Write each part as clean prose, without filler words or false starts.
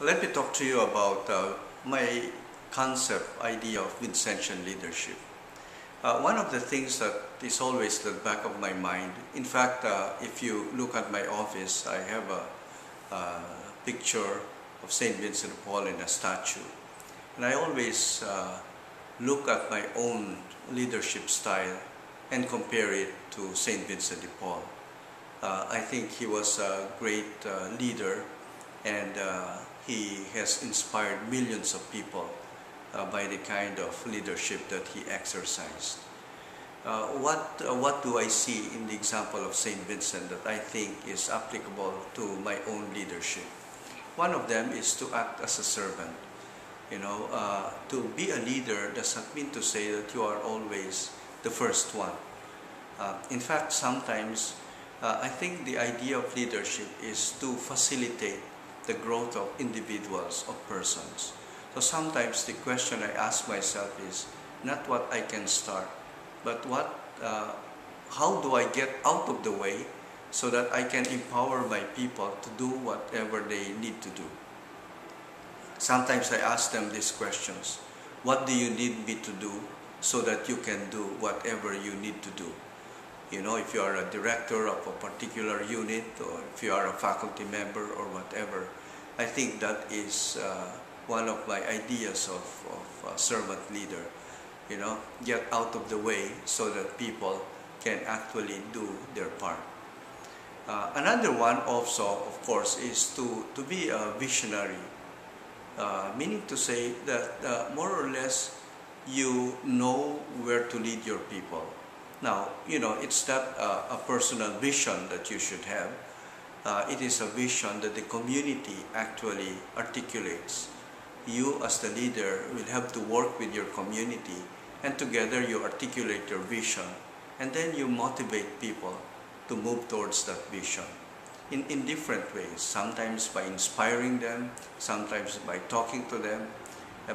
Let me talk to you about my idea of Vincentian leadership. One of the things that is always at the back of my mind, in fact, if you look at my office, I have a picture of St. Vincent de Paul in a statue. And I always look at my own leadership style and compare it to St. Vincent de Paul. I think he was a great leader, and he has inspired millions of people by the kind of leadership that he exercised. What do I see in the example of St. Vincent that I think is applicable to my own leadership? One of them is to act as a servant. To be a leader does not mean to say that you are always the first one. In fact, sometimes I think the idea of leadership is to facilitate the growth of individuals, of persons. So sometimes the question I ask myself is not what I can start, but how do I get out of the way so that I can empower my people to do whatever they need to do. Sometimes I ask them these questions. What do you need me to do so that you can do whatever you need to do? If you are a director of a particular unit, or if you are a faculty member or whatever, I think that is one of my ideas of a servant leader. Get out of the way so that people can actually do their part. Another one also, of course, is to be a visionary, meaning to say that more or less you know where to lead your people. Now, it's not a personal vision that you should have. It is a vision that the community actually articulates. You as the leader will have to work with your community, and together you articulate your vision, and then you motivate people to move towards that vision in different ways, sometimes by inspiring them, sometimes by talking to them,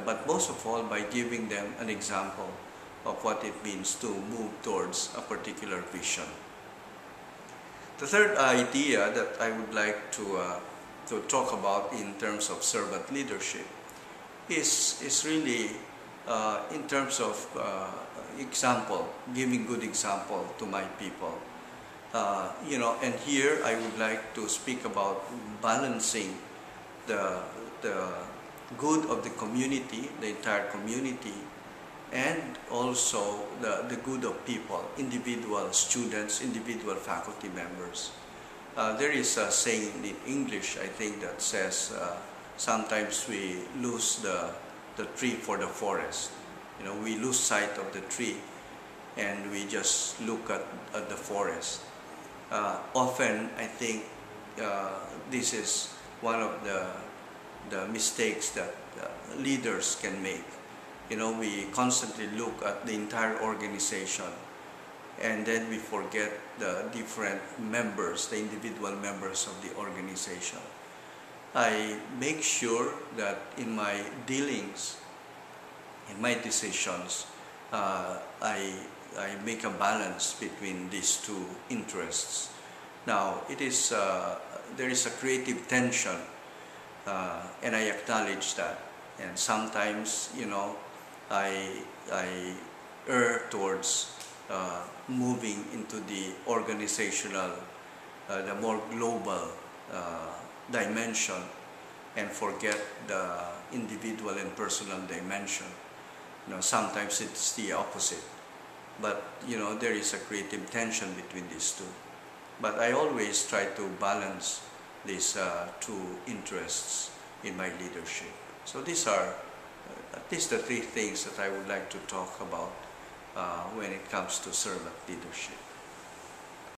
but most of all by giving them an example of what it means to move towards a particular vision. The third idea that I would like to talk about in terms of servant leadership is really in terms of example, giving good example to my people. And here I would like to speak about balancing the good of the community, the entire community, and also the good of people, individual students, individual faculty members. There is a saying in English, I think, that says sometimes we lose the tree for the forest. We lose sight of the tree and we just look at the forest. Often I think this is one of the mistakes that leaders can make. We constantly look at the entire organization, and then we forget the different members, the individual members of the organization. I make sure that in my dealings, in my decisions, I make a balance between these two interests. Now, there is a creative tension, and I acknowledge that. And sometimes, I err towards moving into the organizational, the more global dimension, and forget the individual and personal dimension. Sometimes it's the opposite. But, there is a creative tension between these two. But I always try to balance these two interests in my leadership. So these are at least the three things that I would like to talk about when it comes to servant leadership.